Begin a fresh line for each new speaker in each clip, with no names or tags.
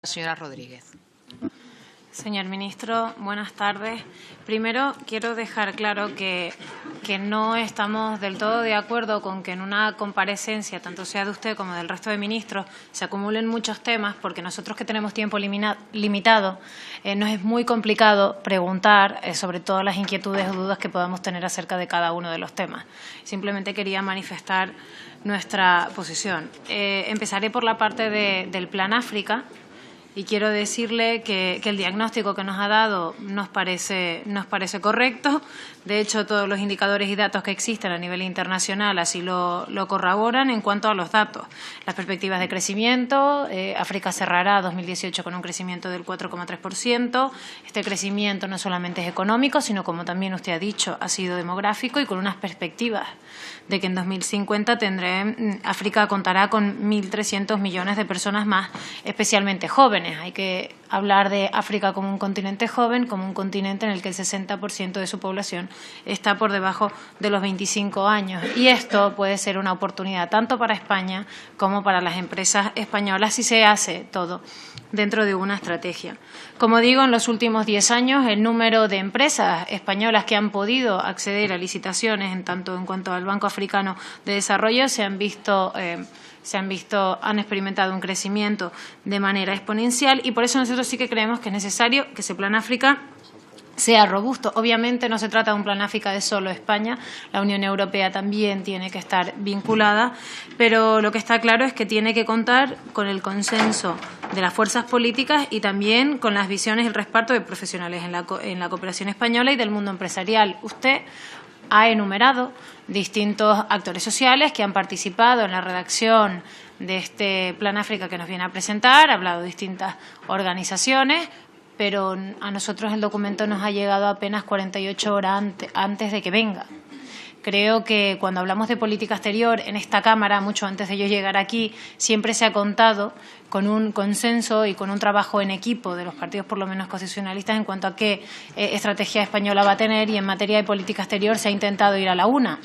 Señora Rodríguez.
Señor ministro, buenas tardes. Primero, quiero dejar claro que no estamos del todo de acuerdo con que en una comparecencia, tanto sea de usted como del resto de ministros, se acumulen muchos temas, porque nosotros que tenemos tiempo limitado, nos es muy complicado preguntar sobre todas las inquietudes o dudas que podamos tener acerca de cada uno de los temas. Simplemente quería manifestar nuestra posición. Empezaré por la parte del Plan África. Y quiero decirle que el diagnóstico que nos ha dado nos parece correcto. De hecho, todos los indicadores y datos que existen a nivel internacional así lo corroboran en cuanto a los datos. Las perspectivas de crecimiento, África cerrará 2018 con un crecimiento del 4,3%. Este crecimiento no solamente es económico, sino, como también usted ha dicho, ha sido demográfico y con unas perspectivas de que en 2050 África contará con 1.300 millones de personas más, especialmente jóvenes. Hay que hablar de África como un continente joven, como un continente en el que el 60% de su población está por debajo de los 25 años. Y esto puede ser una oportunidad tanto para España como para las empresas españolas si se hace todo dentro de una estrategia. Como digo, en los últimos 10 años el número de empresas españolas que han podido acceder a licitaciones en cuanto al Banco Africano de Desarrollo han experimentado un crecimiento de manera exponencial, y por eso nosotros sí que creemos que es necesario que ese Plan África sea robusto. Obviamente no se trata de un Plan África de solo España, la Unión Europea también tiene que estar vinculada, pero lo que está claro es que tiene que contar con el consenso de las fuerzas políticas y también con las visiones y el reparto de profesionales en la cooperación española y del mundo empresarial. Usted ha enumerado distintos actores sociales que han participado en la redacción de este Plan África que nos viene a presentar, ha hablado de distintas organizaciones, pero a nosotros el documento nos ha llegado apenas 48 horas antes de que venga. Creo que cuando hablamos de política exterior en esta Cámara, mucho antes de yo llegar aquí, siempre se ha contado con un consenso y con un trabajo en equipo de los partidos, por lo menos constitucionalistas, en cuanto a qué estrategia española va a tener, y en materia de política exterior se ha intentado ir a la una.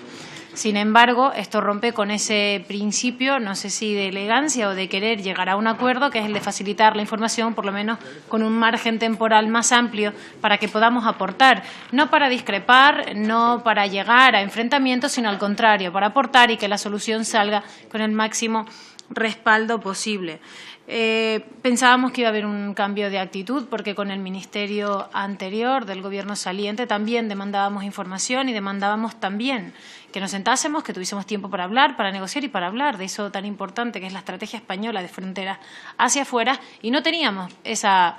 Sin embargo, esto rompe con ese principio, no sé si de elegancia o de querer llegar a un acuerdo, que es el de facilitar la información, por lo menos con un margen temporal más amplio, para que podamos aportar, no para discrepar, no para llegar a enfrentamientos, sino al contrario, para aportar y que la solución salga con el máximo respaldo posible. Pensábamos que iba a haber un cambio de actitud, porque con el ministerio anterior del Gobierno saliente también demandábamos información y demandábamos también que nos sentásemos, que tuviésemos tiempo para hablar, para negociar y para hablar de eso tan importante que es la estrategia española de fronteras hacia afuera, y no teníamos esa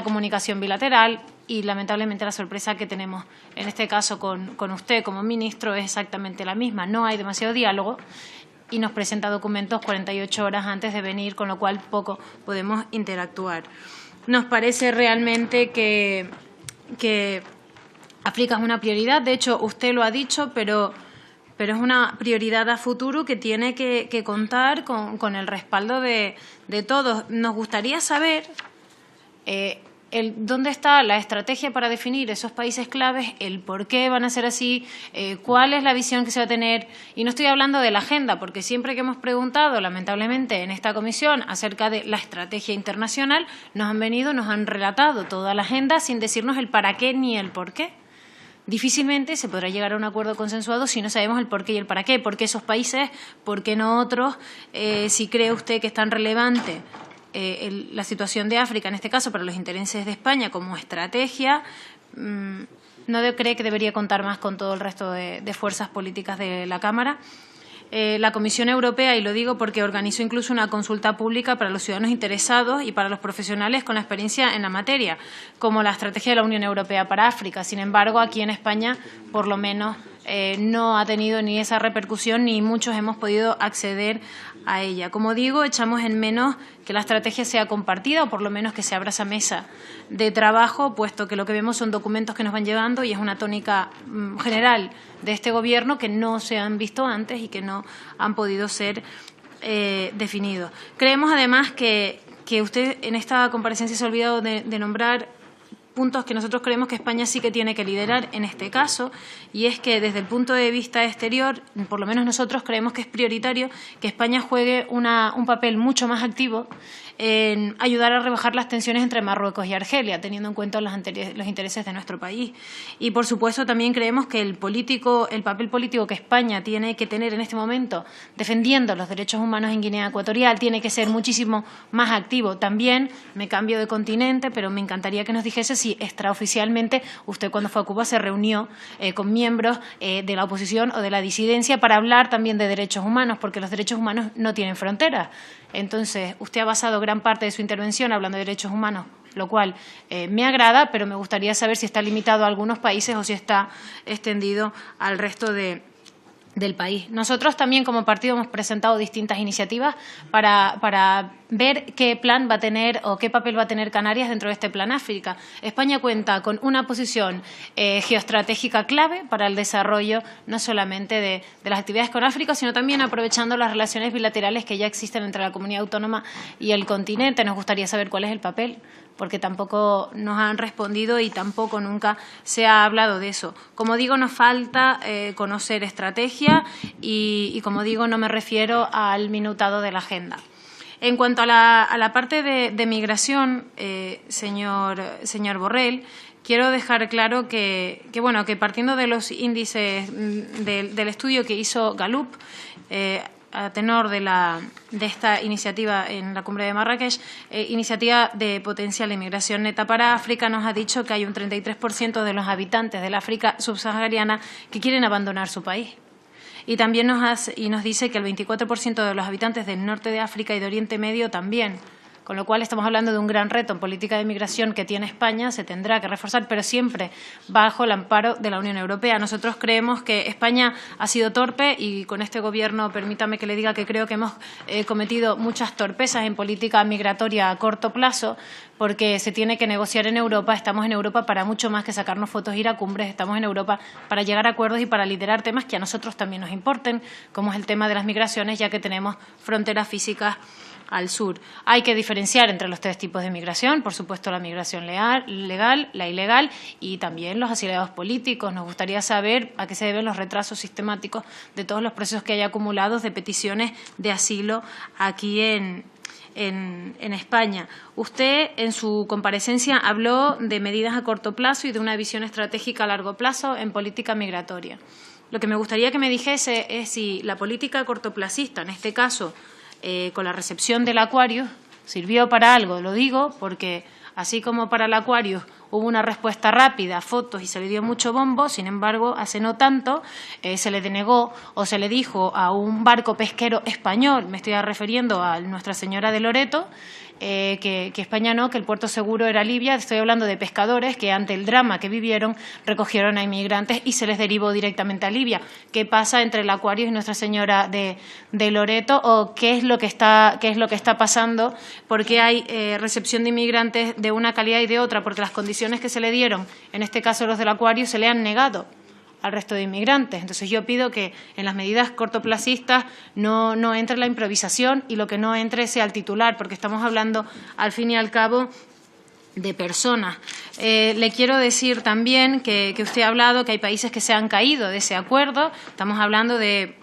comunicación bilateral. Y lamentablemente la sorpresa que tenemos en este caso con usted como ministro es exactamente la misma. No hay demasiado diálogo y nos presenta documentos 48 horas antes de venir, con lo cual poco podemos interactuar. Nos parece realmente que África es una prioridad. De hecho, usted lo ha dicho, pero es una prioridad a futuro que tiene que contar con el respaldo de todos. Nos gustaría saber dónde está la estrategia para definir esos países claves, el por qué van a ser así, cuál es la visión que se va a tener. Y no estoy hablando de la agenda, porque siempre que hemos preguntado, lamentablemente, en esta comisión acerca de la estrategia internacional, nos han relatado toda la agenda sin decirnos el para qué ni el por qué. Difícilmente se podrá llegar a un acuerdo consensuado si no sabemos el por qué y el para qué. ¿Por qué esos países? ¿Por qué no otros? Si cree usted que es tan relevante la situación de África, en este caso, para los intereses de España como estrategia, ¿no cree que debería contar más con todo el resto de fuerzas políticas de la Cámara? La Comisión Europea, y lo digo porque organizó incluso una consulta pública para los ciudadanos interesados y para los profesionales con la experiencia en la materia, como la estrategia de la Unión Europea para África. Sin embargo, aquí en España, por lo menos, no ha tenido ni esa repercusión, ni muchos hemos podido acceder a ella. Como digo, echamos en menos que la estrategia sea compartida, o por lo menos que se abra esa mesa de trabajo, puesto que lo que vemos son documentos que nos van llevando y es una tónica general de este Gobierno que no se han visto antes y que no han podido ser definidos. Creemos, además, que usted en esta comparecencia se ha olvidado de nombrar puntos que nosotros creemos que España sí que tiene que liderar en este caso, y es que desde el punto de vista exterior, por lo menos nosotros creemos que es prioritario que España juegue un papel mucho más activo en ayudar a rebajar las tensiones entre Marruecos y Argelia, teniendo en cuenta los intereses de nuestro país. Y, por supuesto, también creemos que el papel político que España tiene que tener en este momento defendiendo los derechos humanos en Guinea Ecuatorial tiene que ser muchísimo más activo. También me cambio de continente, pero me encantaría que nos dijese si extraoficialmente usted, cuando fue a Cuba, se reunió con miembros de la oposición o de la disidencia para hablar también de derechos humanos, porque los derechos humanos no tienen fronteras. Entonces, usted ha basado gran parte de su intervención hablando de derechos humanos, lo cual me agrada, pero me gustaría saber si está limitado a algunos países o si está extendido al resto del país. Nosotros también, como partido, hemos presentado distintas iniciativas para ver qué plan va a tener o qué papel va a tener Canarias dentro de este Plan África. España cuenta con una posición geoestratégica clave para el desarrollo no solamente de las actividades con África, sino también aprovechando las relaciones bilaterales que ya existen entre la comunidad autónoma y el continente. Nos gustaría saber cuál es el papel, porque tampoco nos han respondido y tampoco nunca se ha hablado de eso. Como digo, nos falta conocer estrategia y, como digo, no me refiero al minutado de la agenda. En cuanto a la parte de migración, señor Borrell, quiero dejar claro que partiendo de los índices del estudio que hizo Gallup, a tenor de esta iniciativa en la cumbre de Marrakech, iniciativa de potencial inmigración neta para África, nos ha dicho que hay un 33% de los habitantes del África subsahariana que quieren abandonar su país. Y también nos dice que el 24% de los habitantes del norte de África y de Oriente Medio también. Con lo cual estamos hablando de un gran reto en política de migración que tiene España, se tendrá que reforzar, pero siempre bajo el amparo de la Unión Europea. Nosotros creemos que España ha sido torpe y con este Gobierno, permítame que le diga que creo que hemos cometido muchas torpezas en política migratoria a corto plazo, porque se tiene que negociar en Europa. Estamos en Europa para mucho más que sacarnos fotos e ir a cumbres. Estamos en Europa para llegar a acuerdos y para liderar temas que a nosotros también nos importen, como es el tema de las migraciones, ya que tenemos fronteras físicas al sur. Hay que diferenciar entre los tres tipos de migración, por supuesto la migración legal, la ilegal y también los exiliados políticos. Nos gustaría saber a qué se deben los retrasos sistemáticos de todos los procesos que hay acumulados de peticiones de asilo aquí en España. Usted, en su comparecencia, habló de medidas a corto plazo y de una visión estratégica a largo plazo en política migratoria. Lo que me gustaría que me dijese es si la política cortoplacista, en este caso, con la recepción del Aquarius, sirvió para algo. Lo digo porque, así como para el Aquarius hubo una respuesta rápida, fotos, y se le dio mucho bombo, sin embargo, hace no tanto se le denegó o se le dijo a un barco pesquero español, me estoy refiriendo a Nuestra Señora de Loreto, que España no, que el puerto seguro era Libia. Estoy hablando de pescadores que, ante el drama que vivieron, recogieron a inmigrantes y se les derivó directamente a Libia. ¿Qué pasa entre el Aquarius y Nuestra Señora de Loreto? ¿O qué es lo que está pasando? ¿Por qué hay recepción de inmigrantes de una calidad y de otra? Porque las condiciones que se le dieron, en este caso los del Aquarius, se le han negado al resto de inmigrantes. Entonces yo pido que en las medidas cortoplacistas no entre la improvisación y lo que no entre sea el titular, porque estamos hablando al fin y al cabo de personas. Le quiero decir también que usted ha hablado que hay países que se han caído de ese acuerdo. Estamos hablando de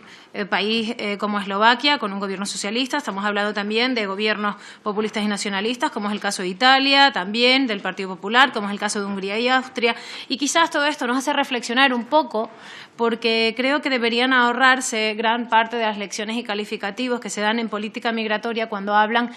país como Eslovaquia, con un gobierno socialista. Estamos hablando también de gobiernos populistas y nacionalistas, como es el caso de Italia, también del Partido Popular, como es el caso de Hungría y Austria. Y quizás todo esto nos hace reflexionar un poco, porque creo que deberían ahorrarse gran parte de las lecciones y calificativos que se dan en política migratoria cuando hablan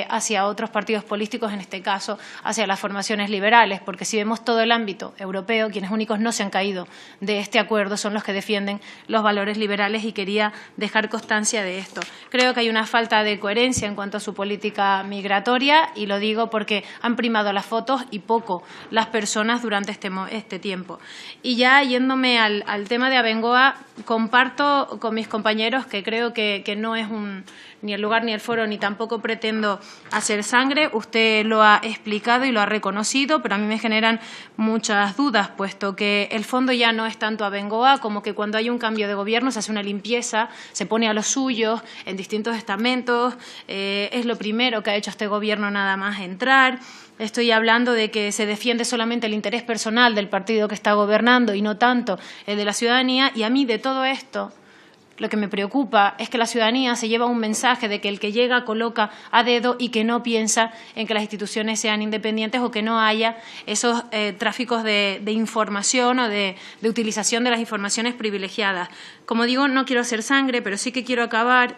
hacia otros partidos políticos, en este caso hacia las formaciones liberales, porque si vemos todo el ámbito europeo, quienes únicos no se han caído de este acuerdo son los que defienden los valores liberales, y quería dejar constancia de esto. Creo que hay una falta de coherencia en cuanto a su política migratoria, y lo digo porque han primado las fotos y poco las personas durante este tiempo. Y ya yéndome al tema de Abengoa, comparto con mis compañeros que creo que no es ni el lugar ni el foro, ni tampoco pretendo hacer sangre. Usted lo ha explicado y lo ha reconocido, pero a mí me generan muchas dudas, puesto que el fondo ya no es tanto a Bengoa como que cuando hay un cambio de gobierno se hace una limpieza, se pone a los suyos en distintos estamentos. Es lo primero que ha hecho este gobierno nada más entrar. Estoy hablando de que se defiende solamente el interés personal del partido que está gobernando y no tanto el de la ciudadanía. Y a mí de todo esto lo que me preocupa es que la ciudadanía se lleva un mensaje de que el que llega coloca a dedo y que no piensa en que las instituciones sean independientes o que no haya esos tráficos de información o de utilización de las informaciones privilegiadas. Como digo, no quiero hacer sangre, pero sí que quiero acabar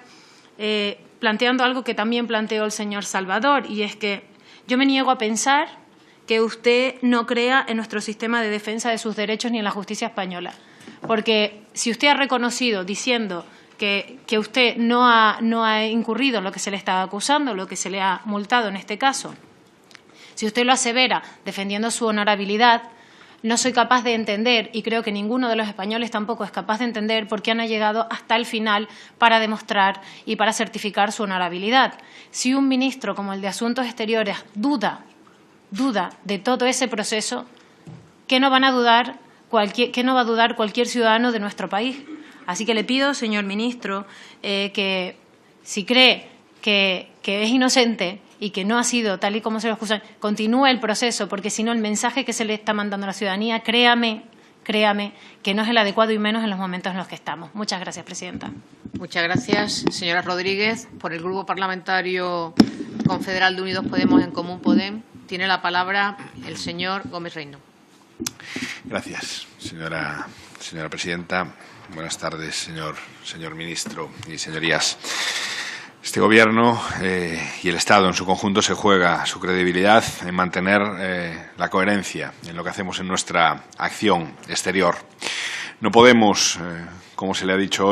planteando algo que también planteó el señor Salvador, y es que yo me niego a pensar que usted no crea en nuestro sistema de defensa de sus derechos ni en la justicia española. Porque si usted ha reconocido diciendo que usted no ha incurrido en lo que se le estaba acusando, lo que se le ha multado en este caso, si usted lo asevera defendiendo su honorabilidad, no soy capaz de entender, y creo que ninguno de los españoles tampoco es capaz de entender, por qué han llegado hasta el final para demostrar y para certificar su honorabilidad. Si un ministro como el de Asuntos Exteriores duda de todo ese proceso, ¿qué no va a dudar cualquier ciudadano de nuestro país? Así que le pido, señor ministro, que si cree que es inocente y que no ha sido tal y como se lo acusan, continúe el proceso, porque si no el mensaje que se le está mandando a la ciudadanía, créame, que no es el adecuado y menos en los momentos en los que estamos. Muchas gracias, presidenta.
Muchas gracias, señora Rodríguez. Por el Grupo Parlamentario Confederal de Unidos Podemos en Común Podem, tiene la palabra el señor Gómez Reino.
Gracias, señora presidenta. Buenas tardes, señor ministro y señorías. Este Gobierno y el Estado en su conjunto se juega su credibilidad en mantener la coherencia en lo que hacemos en nuestra acción exterior. No podemos, como se le ha dicho hoy,